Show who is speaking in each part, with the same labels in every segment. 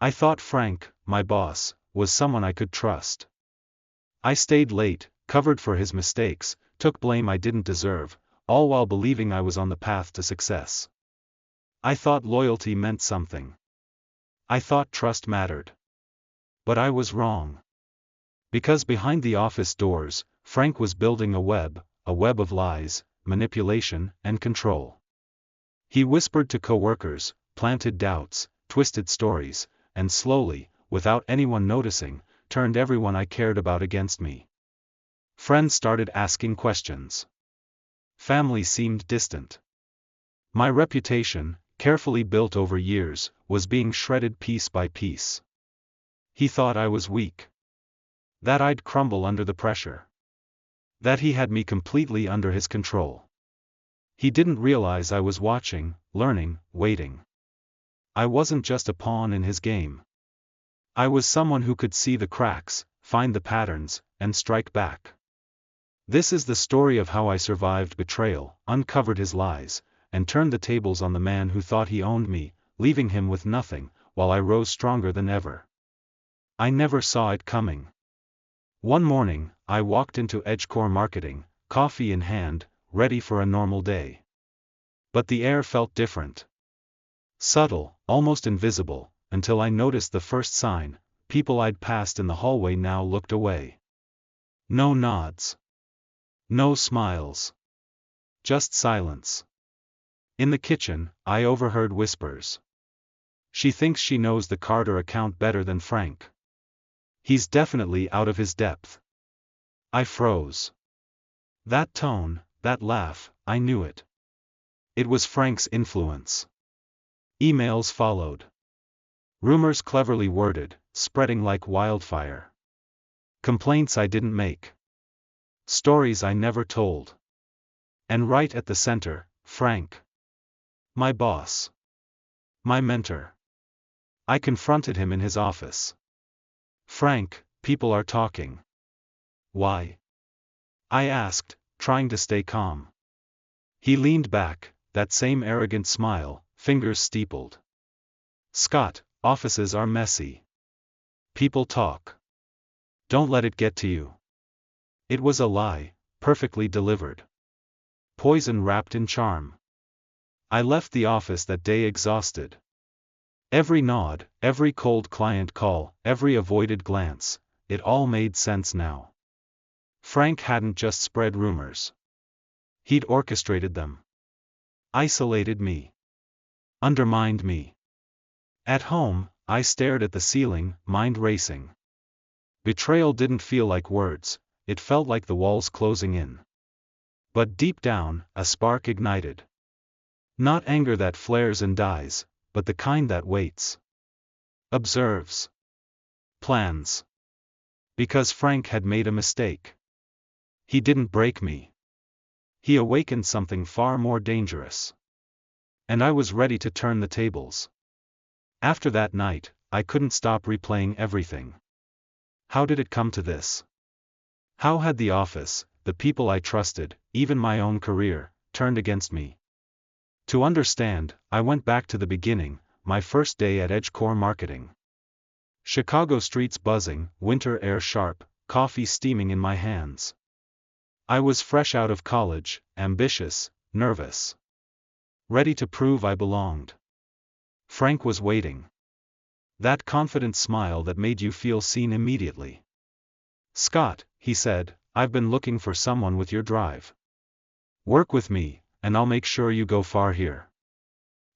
Speaker 1: I thought Frank, my boss, was someone I could trust. I stayed late, covered for his mistakes, took blame I didn't deserve, all while believing I was on the path to success. I thought loyalty meant something. I thought trust mattered. But I was wrong. Because behind the office doors, Frank was building a web of lies, manipulation, and control. He whispered to coworkers, planted doubts, twisted stories, and slowly, without anyone noticing, turned everyone I cared about against me. Friends started asking questions. Family seemed distant. My reputation, carefully built over years, was being shredded piece by piece. He thought I was weak. That I'd crumble under the pressure. That he had me completely under his control. He didn't realize I was watching, learning, waiting. I wasn't just a pawn in his game. I was someone who could see the cracks, find the patterns, and strike back. This is the story of how I survived betrayal, uncovered his lies, and turned the tables on the man who thought he owned me, leaving him with nothing, while I rose stronger than ever. I never saw it coming. One morning, I walked into EdgeCore Marketing, coffee in hand, ready for a normal day. But the air felt different. Subtle, almost invisible, until I noticed the first sign: people I'd passed in the hallway now looked away. No nods. No smiles. Just silence. In the kitchen, I overheard whispers. She thinks she knows the Carter account better than Frank. He's definitely out of his depth. I froze. That tone, that laugh, I knew it. It was Frank's influence. Emails followed. Rumors cleverly worded, spreading like wildfire. Complaints I didn't make. Stories I never told. And right at the center, Frank. My boss. My mentor. I confronted him in his office. "Frank, people are talking." "Why?" I asked, trying to stay calm. He leaned back, that same arrogant smile, fingers steepled. "Scott, offices are messy. People talk. Don't let it get to you." It was a lie, perfectly delivered. Poison wrapped in charm. I left the office that day exhausted. Every nod, every cold client call, every avoided glance, it all made sense now. Frank hadn't just spread rumors. He'd orchestrated them. Isolated me. Undermined me. At home, I stared at the ceiling, mind racing. Betrayal didn't feel like words, it felt like the walls closing in. But deep down, a spark ignited. Not anger that flares and dies, but the kind that waits. Observes. Plans. Because Frank had made a mistake. He didn't break me. He awakened something far more dangerous. And I was ready to turn the tables. After that night, I couldn't stop replaying everything. How did it come to this? How had the office, the people I trusted, even my own career, turned against me? To understand, I went back to the beginning, my first day at EdgeCore Marketing. Chicago streets buzzing, winter air sharp, coffee steaming in my hands. I was fresh out of college, ambitious, nervous. Ready to prove I belonged. Frank was waiting. That confident smile that made you feel seen immediately. "Scott," he said, "I've been looking for someone with your drive. Work with me, and I'll make sure you go far here."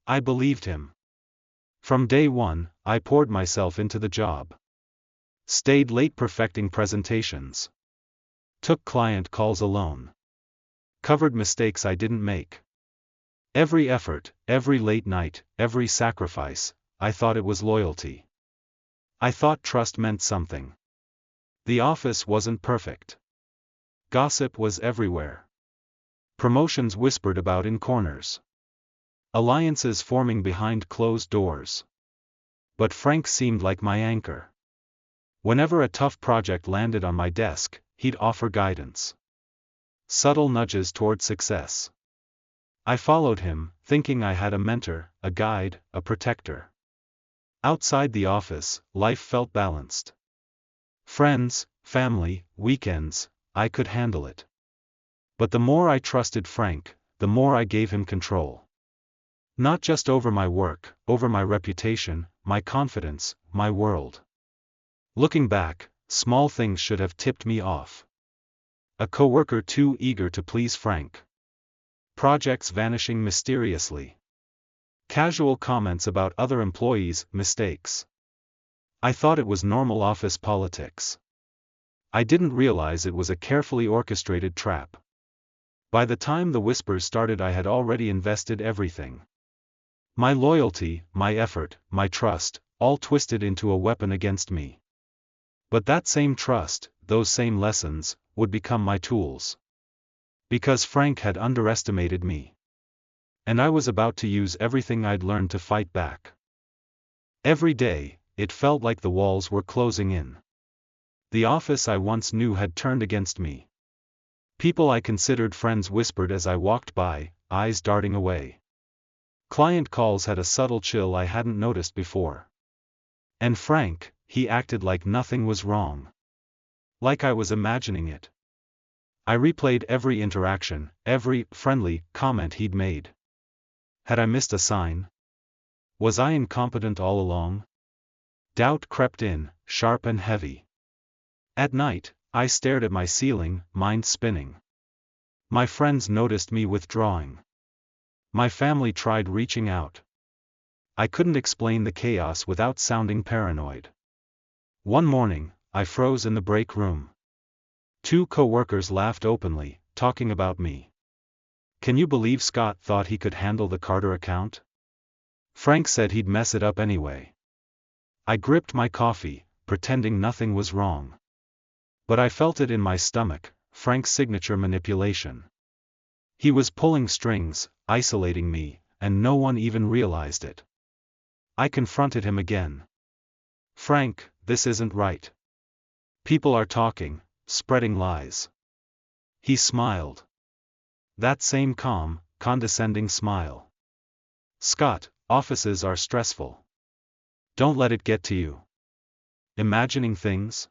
Speaker 1: I believed him. From day one, I poured myself into the job. Stayed late perfecting presentations. Took client calls alone. Covered mistakes I didn't make. Every effort, every late night, every sacrifice, I thought it was loyalty. I thought trust meant something. The office wasn't perfect. Gossip was everywhere. Promotions whispered about in corners. Alliances forming behind closed doors. But Frank seemed like my anchor. Whenever a tough project landed on my desk, he'd offer guidance. Subtle nudges toward success. I followed him, thinking I had a mentor, a guide, a protector. Outside the office, life felt balanced. Friends, family, weekends, I could handle it. But the more I trusted Frank, the more I gave him control. Not just over my work, over my reputation, my confidence, my world. Looking back, small things should have tipped me off. A coworker too eager to please Frank. Projects vanishing mysteriously. Casual comments about other employees' mistakes. I thought it was normal office politics. I didn't realize it was a carefully orchestrated trap. By the time the whispers started, I had already invested everything. My loyalty, my effort, my trust, all twisted into a weapon against me. But that same trust, those same lessons, would become my tools. Because Frank had underestimated me. And I was about to use everything I'd learned to fight back. Every day, it felt like the walls were closing in. The office I once knew had turned against me. People I considered friends whispered as I walked by, eyes darting away. Client calls had a subtle chill I hadn't noticed before. And Frank, he acted like nothing was wrong. Like I was imagining it. I replayed every interaction, every friendly comment he'd made. Had I missed a sign? Was I incompetent all along? Doubt crept in, sharp and heavy. At night, I stared at my ceiling, mind spinning. My friends noticed me withdrawing. My family tried reaching out. I couldn't explain the chaos without sounding paranoid. One morning, I froze in the break room. 2 coworkers laughed openly, talking about me. Can you believe Scott thought he could handle the Carter account? Frank said he'd mess it up anyway. I gripped my coffee, pretending nothing was wrong. But I felt it in my stomach, Frank's signature manipulation. He was pulling strings, isolating me, and no one even realized it. I confronted him again. Frank, this isn't right. People are talking, spreading lies. He smiled. That same calm, condescending smile. Scott, offices are stressful. Don't let it get to you. Imagining things?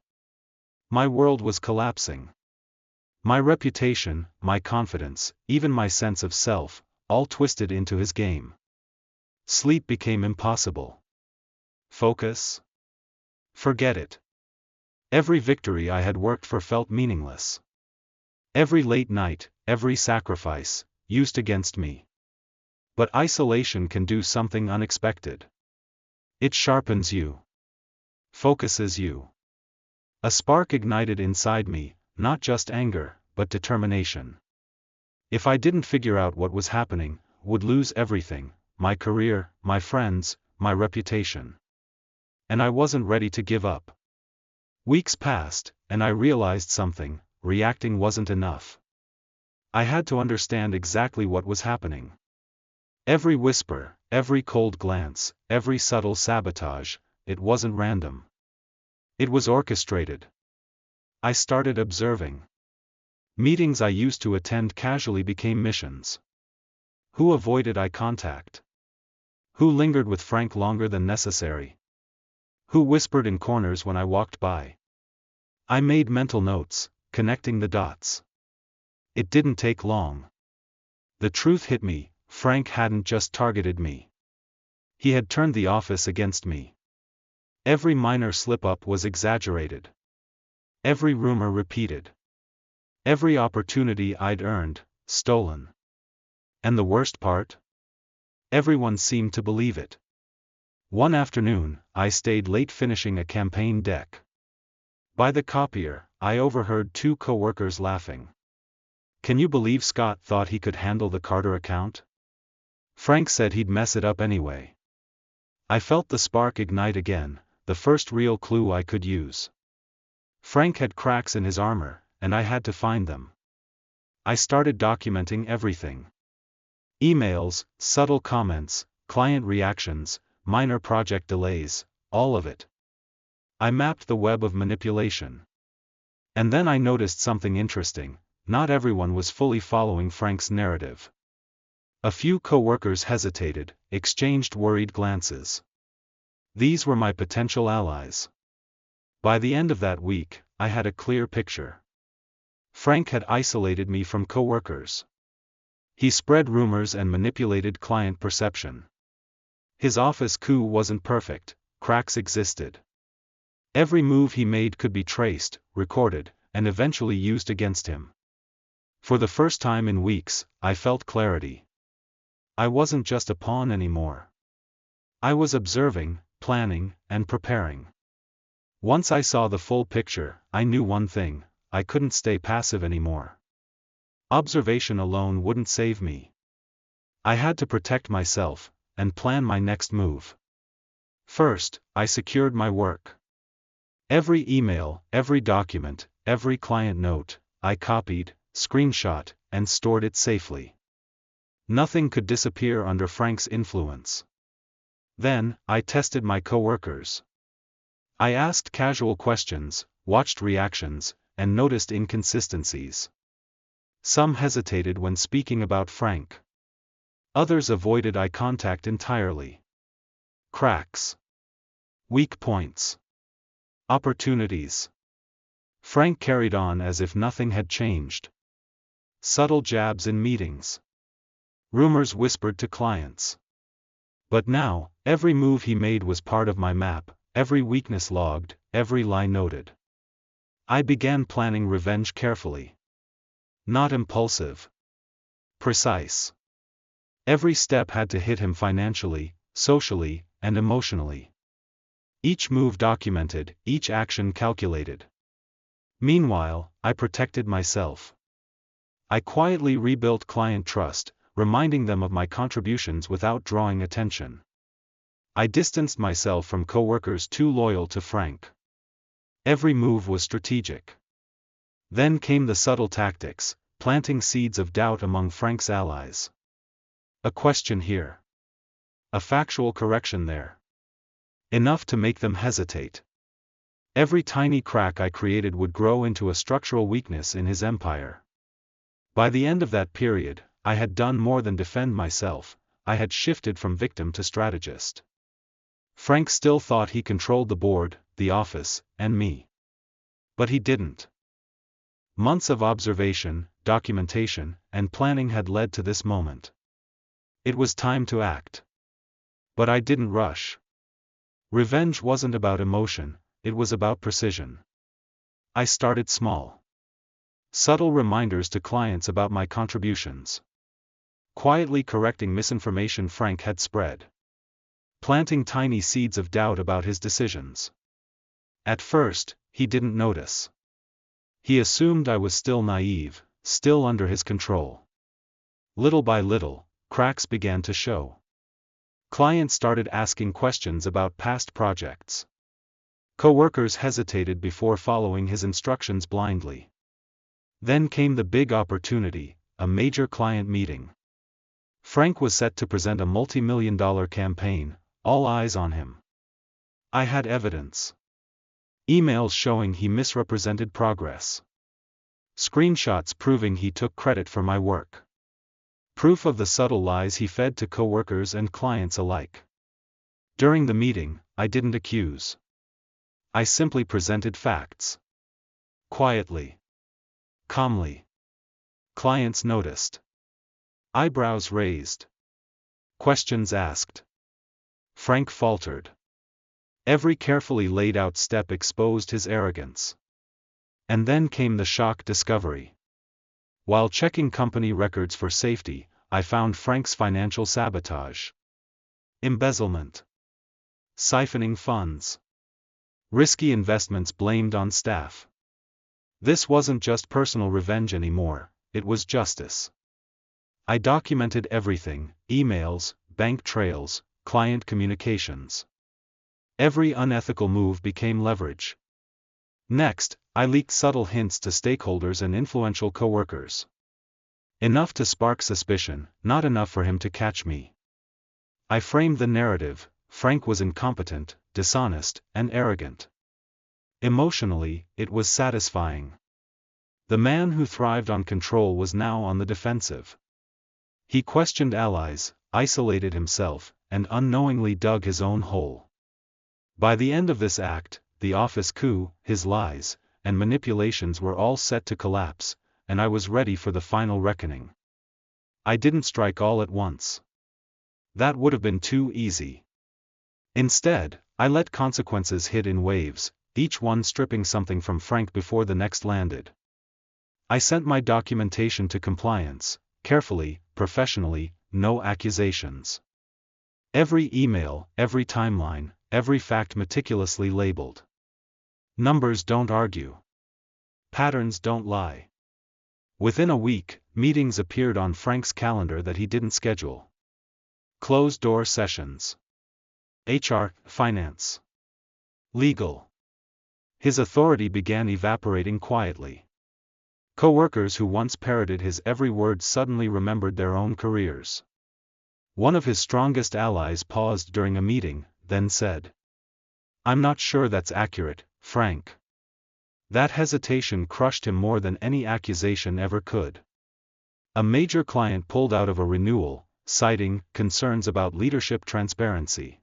Speaker 1: My world was collapsing. My reputation, my confidence, even my sense of self, all twisted into his game. Sleep became impossible. Focus? Forget it. Every victory I had worked for felt meaningless. Every late night, every sacrifice, used against me. But isolation can do something unexpected. It sharpens you. Focuses you. A spark ignited inside me, not just anger, but determination. If I didn't figure out what was happening, would lose everything, my career, my friends, my reputation. And I wasn't ready to give up. Weeks passed, and I realized something, reacting wasn't enough. I had to understand exactly what was happening. Every whisper, every cold glance, every subtle sabotage, it wasn't random. It was orchestrated. I started observing. Meetings I used to attend casually became missions. Who avoided eye contact? Who lingered with Frank longer than necessary? Who whispered in corners when I walked by? I made mental notes, connecting the dots. It didn't take long. The truth hit me, Frank hadn't just targeted me. He had turned the office against me. Every minor slip-up was exaggerated. Every rumor repeated. Every opportunity I'd earned, stolen. And the worst part? Everyone seemed to believe it. One afternoon, I stayed late finishing a campaign deck. By the copier, I overheard 2 coworkers laughing. Can you believe Scott thought he could handle the Carter account? Frank said he'd mess it up anyway. I felt the spark ignite again, the first real clue I could use. Frank had cracks in his armor, and I had to find them. I started documenting everything. Emails, subtle comments, client reactions, minor project delays, all of it. I mapped the web of manipulation. And then I noticed something interesting, not everyone was fully following Frank's narrative. A few coworkers hesitated, exchanged worried glances. These were my potential allies. By the end of that week, I had a clear picture. Frank had isolated me from coworkers. He spread rumors and manipulated client perception. His office coup wasn't perfect, cracks existed. Every move he made could be traced, recorded, and eventually used against him. For the first time in weeks, I felt clarity. I wasn't just a pawn anymore. I was observing, planning, and preparing. Once I saw the full picture, I knew one thing: I couldn't stay passive anymore. Observation alone wouldn't save me. I had to protect myself, and plan my next move. First, I secured my work. Every email, every document, every client note, I copied, screenshot, and stored it safely. Nothing could disappear under Frank's influence. Then, I tested my coworkers. I asked casual questions, watched reactions, and noticed inconsistencies. Some hesitated when speaking about Frank. Others avoided eye contact entirely. Cracks. Weak points. Opportunities. Frank carried on as if nothing had changed. Subtle jabs in meetings. Rumors whispered to clients. But now, every move he made was part of my map, every weakness logged, every lie noted. I began planning revenge carefully. Not impulsive. Precise. Every step had to hit him financially, socially, and emotionally. Each move documented, each action calculated. Meanwhile, I protected myself. I quietly rebuilt client trust, reminding them of my contributions without drawing attention. I distanced myself from coworkers too loyal to Frank. Every move was strategic. Then came the subtle tactics, planting seeds of doubt among Frank's allies. A question here. A factual correction there. Enough to make them hesitate. Every tiny crack I created would grow into a structural weakness in his empire. By the end of that period, I had done more than defend myself, I had shifted from victim to strategist. Frank still thought he controlled the board, the office, and me. But he didn't. Months of observation, documentation, and planning had led to this moment. It was time to act. But I didn't rush. Revenge wasn't about emotion, it was about precision. I started small. Subtle reminders to clients about my contributions. Quietly correcting misinformation Frank had spread. Planting tiny seeds of doubt about his decisions. At first, he didn't notice. He assumed I was still naive, still under his control. Little by little, cracks began to show. Clients started asking questions about past projects. Coworkers hesitated before following his instructions blindly. Then came the big opportunity, a major client meeting. Frank was set to present a multi-million-dollar campaign, all eyes on him. I had evidence. Emails showing he misrepresented progress. Screenshots proving he took credit for my work. Proof of the subtle lies he fed to coworkers and clients alike. During the meeting, I didn't accuse. I simply presented facts. Quietly. Calmly. Clients noticed. Eyebrows raised. Questions asked. Frank faltered. Every carefully laid out step exposed his arrogance. And then came the shock discovery. While checking company records for safety, I found Frank's financial sabotage. Embezzlement. Siphoning funds. Risky investments blamed on staff. This wasn't just personal revenge anymore, it was justice. I documented everything: emails, bank trails, client communications. Every unethical move became leverage. Next, I leaked subtle hints to stakeholders and influential coworkers. Enough to spark suspicion, not enough for him to catch me. I framed the narrative: Frank was incompetent, dishonest, and arrogant. Emotionally, it was satisfying. The man who thrived on control was now on the defensive. He questioned allies, isolated himself, and unknowingly dug his own hole. By the end of this act, the office coup, his lies, and manipulations were all set to collapse, and I was ready for the final reckoning. I didn't strike all at once. That would have been too easy. Instead, I let consequences hit in waves, each one stripping something from Frank before the next landed. I sent my documentation to compliance, carefully, professionally, no accusations. Every email, every timeline, every fact meticulously labeled. Numbers don't argue. Patterns don't lie. Within a week, meetings appeared on Frank's calendar that he didn't schedule. Closed-door sessions. HR, finance, legal. His authority began evaporating quietly. Co-workers who once parroted his every word suddenly remembered their own careers. One of his strongest allies paused during a meeting, then said, "I'm not sure that's accurate, Frank." That hesitation crushed him more than any accusation ever could. A major client pulled out of a renewal, citing concerns about leadership transparency.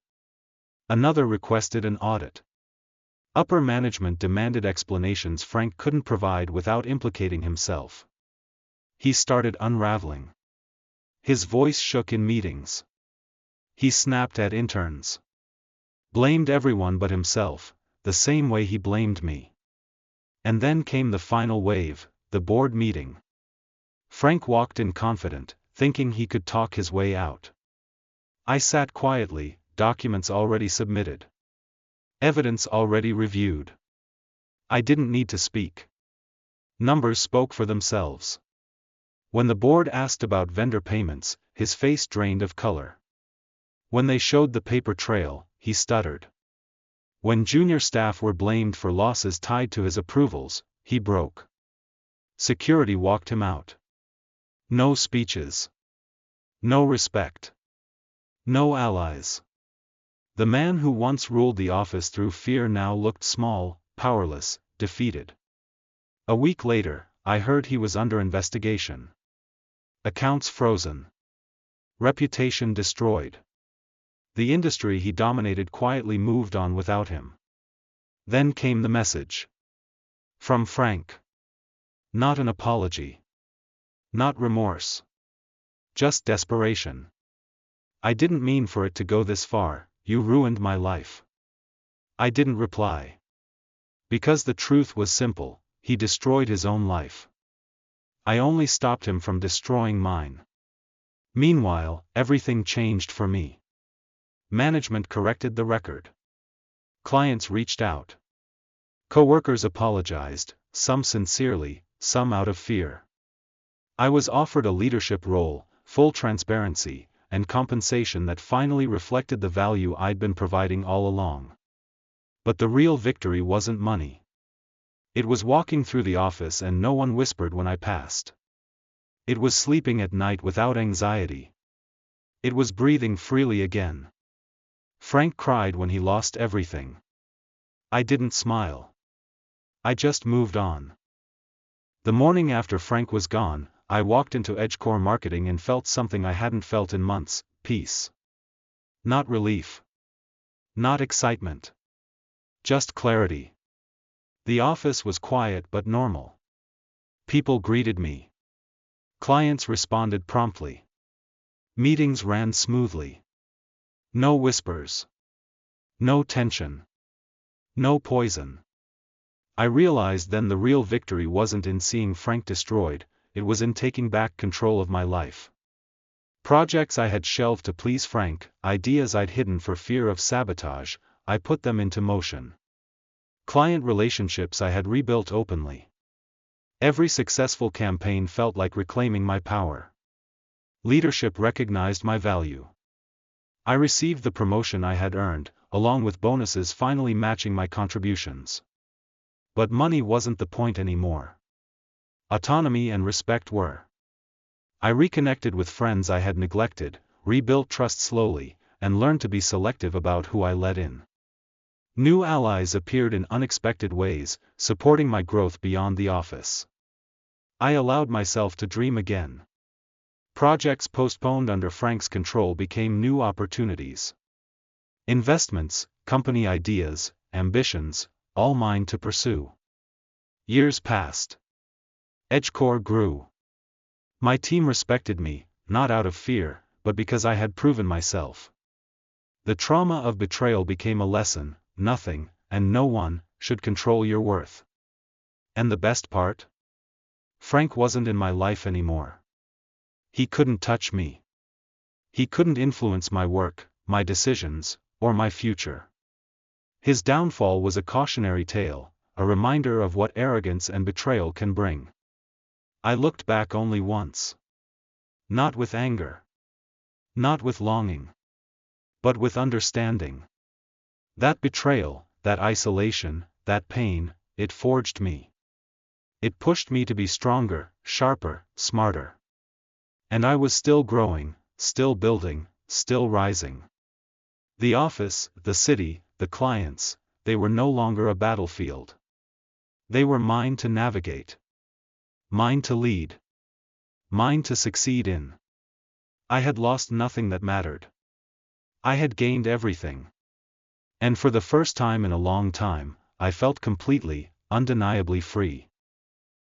Speaker 1: Another requested an audit. Upper management demanded explanations Frank couldn't provide without implicating himself. He started unraveling. His voice shook in meetings. He snapped at interns. Blamed everyone but himself, the same way he blamed me. And then came the final wave, the board meeting. Frank walked in confident, thinking he could talk his way out. I sat quietly, documents already submitted. Evidence already reviewed. I didn't need to speak. Numbers spoke for themselves. When the board asked about vendor payments, his face drained of color. When they showed the paper trail, he stuttered. When junior staff were blamed for losses tied to his approvals, he broke. Security walked him out. No speeches. No respect. No allies. The man who once ruled the office through fear now looked small, powerless, defeated. A week later, I heard he was under investigation. Accounts frozen. Reputation destroyed. The industry he dominated quietly moved on without him. Then came the message. From Frank. Not an apology. Not remorse. Just desperation. "I didn't mean for it to go this far, you ruined my life." I didn't reply. Because the truth was simple, he destroyed his own life. I only stopped him from destroying mine. Meanwhile, everything changed for me. Management corrected the record. Clients reached out. Co-workers apologized, some sincerely, some out of fear. I was offered a leadership role, full transparency, and compensation that finally reflected the value I'd been providing all along. But the real victory wasn't money. It was walking through the office and no one whispered when I passed. It was sleeping at night without anxiety. It was breathing freely again. Frank cried when he lost everything. I didn't smile. I just moved on. The morning after Frank was gone, I walked into EdgeCore Marketing and felt something I hadn't felt in months: peace. Not relief. Not excitement. Just clarity. The office was quiet but normal. People greeted me. Clients responded promptly. Meetings ran smoothly. No whispers. No tension. No poison. I realized then the real victory wasn't in seeing Frank destroyed, it was in taking back control of my life. Projects I had shelved to please Frank, ideas I'd hidden for fear of sabotage, I put them into motion. Client relationships I had rebuilt openly. Every successful campaign felt like reclaiming my power. Leadership recognized my value. I received the promotion I had earned, along with bonuses finally matching my contributions. But money wasn't the point anymore. Autonomy and respect were. I reconnected with friends I had neglected, rebuilt trust slowly, and learned to be selective about who I let in. New allies appeared in unexpected ways, supporting my growth beyond the office. I allowed myself to dream again. Projects postponed under Frank's control became new opportunities. Investments, company ideas, ambitions, all mine to pursue. Years passed. EdgeCore grew. My team respected me, not out of fear, but because I had proven myself. The trauma of betrayal became a lesson: nothing, and no one, should control your worth. And the best part? Frank wasn't in my life anymore. He couldn't touch me. He couldn't influence my work, my decisions, or my future. His downfall was a cautionary tale, a reminder of what arrogance and betrayal can bring. I looked back only once. Not with anger. Not with longing. But with understanding. That betrayal, that isolation, that pain, it forged me. It pushed me to be stronger, sharper, smarter. And I was still growing, still building, still rising. The office, the city, the clients, they were no longer a battlefield. They were mine to navigate. Mine to lead. Mine to succeed in. I had lost nothing that mattered. I had gained everything. And for the first time in a long time, I felt completely, undeniably free.